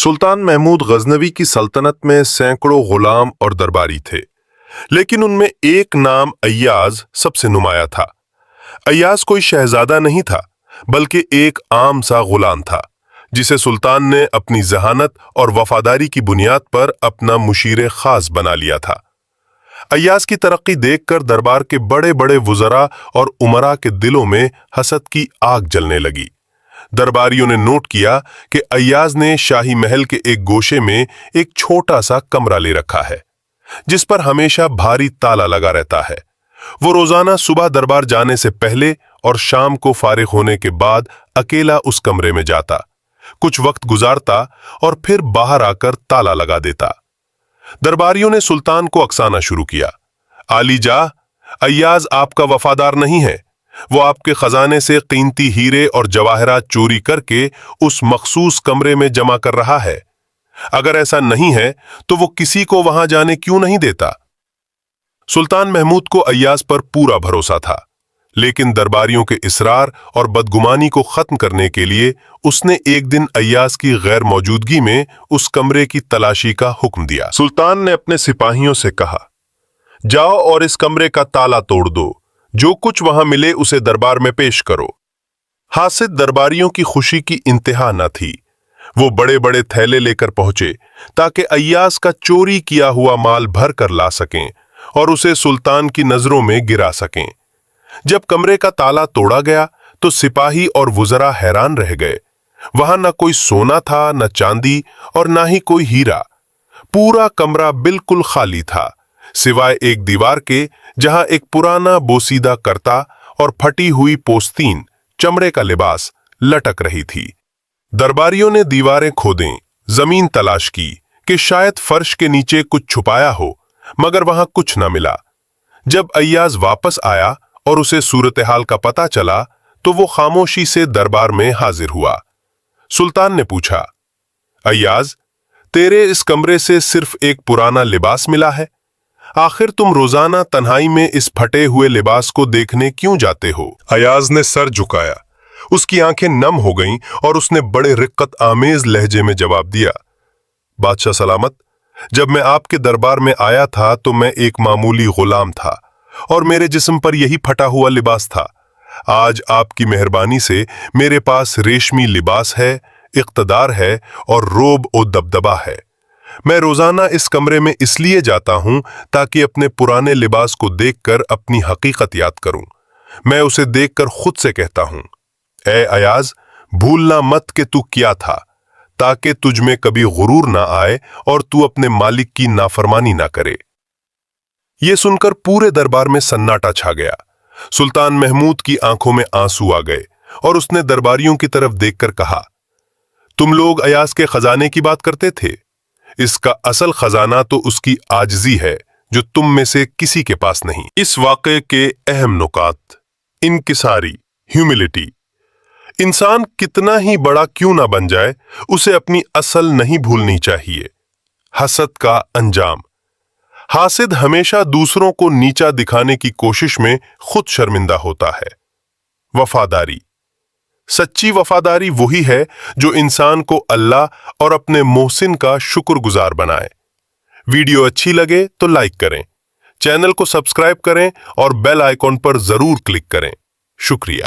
सुल्तान महमूद गजनवी की सल्तनत में सैकड़ों गुलाम और दरबारी थे, लेकिन उनमें एक नाम अय्याज सबसे नुमाया था। अय्याज कोई शहजादा नहीं था, बल्कि एक आम सा गुलाम था, जिसे सुल्तान ने अपनी जहानत और वफादारी की बुनियाद पर अपना मुशीर खास बना लिया था। अय्याज की तरक्की देखकर दरबार के बड़े बड़े वुज़रा और उमरा के दिलों में हसद की आग जलने लगी। दरबारियों ने नोट किया कि अय्याज ने शाही महल के एक गोशे में एक छोटा सा कमरा ले रखा है, जिस पर हमेशा भारी ताला लगा रहता है। वो रोजाना सुबह दरबार जाने से पहले और शाम को फारिग होने के बाद अकेला उस कमरे में जाता, कुछ वक्त गुजारता और फिर बाहर आकर ताला लगा देता। दरबारियों ने सुल्तान को अकसाना शुरू किया। आली जा, अय्याज आपका वफादार नहीं है। वो आपके खजाने से कीमती हीरे और जवाहरात चोरी करके उस मखसूस कमरे में जमा कर रहा है। अगर ऐसा नहीं है तो वो किसी को वहां जाने क्यों नहीं देता? सुल्तान महमूद को अय्याज पर पूरा भरोसा था, लेकिन दरबारियों के इसरार और बदगुमानी को खत्म करने के लिए उसने एक दिन अय्याज की गैर मौजूदगी में उस कमरे की तलाशी का हुक्म दिया। सुल्तान ने अपने सिपाहियों से कहा, जाओ और इस कमरे का ताला तोड़ दो, जो कुछ वहां मिले उसे दरबार में पेश करो। हासिद दरबारियों की खुशी की इंतहा न थी। वो बड़े बड़े थैले लेकर पहुंचे ताकि अय्याज का चोरी किया हुआ माल भर कर ला सकें और उसे सुल्तान की नजरों में गिरा सकें। जब कमरे का ताला तोड़ा गया तो सिपाही और वुज़रा हैरान रह गए। वहां न कोई सोना था, न चांदी और न ही कोई हीरा। पूरा कमरा बिल्कुल खाली था, सिवाय एक दीवार के जहां एक पुराना बोसीदा करता और फटी हुई पोस्तीन चमड़े का लिबास लटक रही थी। दरबारियों ने दीवारें खोदें, जमीन तलाश की कि शायद फर्श के नीचे कुछ छुपाया हो, मगर वहां कुछ न मिला। जब अय्याज वापस आया और उसे सूरत हाल का पता चला तो वो खामोशी से दरबार में हाजिर हुआ। सुल्तान ने पूछा, अय्याज, तेरे इस कमरे से सिर्फ एक पुराना लिबास मिला है? आखिर तुम रोजाना तन्हाई में इस फटे हुए लिबास को देखने क्यों जाते हो? अय्याज ने सर झुकाया। उसकी आंखें नम हो गईं और उसने बड़े रिक्कत आमेज लहजे में जवाब दिया, बादशाह सलामत, जब मैं आपके दरबार में आया था तो मैं एक मामूली गुलाम था और मेरे जिस्म पर यही फटा हुआ लिबास था। आज आपकी मेहरबानी से मेरे पास रेशमी लिबास है, इक़्तिदार है और रोब और दबदबा है। मैं रोजाना इस कमरे में इसलिए जाता हूं ताकि अपने पुराने लिबास को देखकर अपनी हकीकत याद करूं। मैं उसे देखकर खुद से कहता हूं, ए अय्याज, भूलना मत कि तू क्या था, ताकि तुझ में कभी गुरूर ना आए और तू अपने मालिक की नाफरमानी ना करे। यह सुनकर पूरे दरबार में सन्नाटा छा गया। सुल्तान महमूद की आंखों में आंसू आ गए और उसने दरबारियों की तरफ देखकर कहा, तुम लोग अय्याज के खजाने की बात करते थे। इसका असल खजाना तो उसकी आजिज़ी है, जो तुम में से किसी के पास नहीं। इस वाक़े के अहम नुकात: इनकिसारी, ह्यूमिलिटी। इंसान कितना ही बड़ा क्यों ना बन जाए, उसे अपनी असल नहीं भूलनी चाहिए। हसद का अंजाम: हासिद हमेशा दूसरों को नीचा दिखाने की कोशिश में खुद शर्मिंदा होता है। वफादारी: सच्ची वफादारी वही है जो इंसान को अल्लाह और अपने मोहसिन का शुक्रगुजार बनाए। वीडियो अच्छी लगे तो लाइक करें, चैनल को सब्सक्राइब करें और बेल आइकॉन पर जरूर क्लिक करें। शुक्रिया।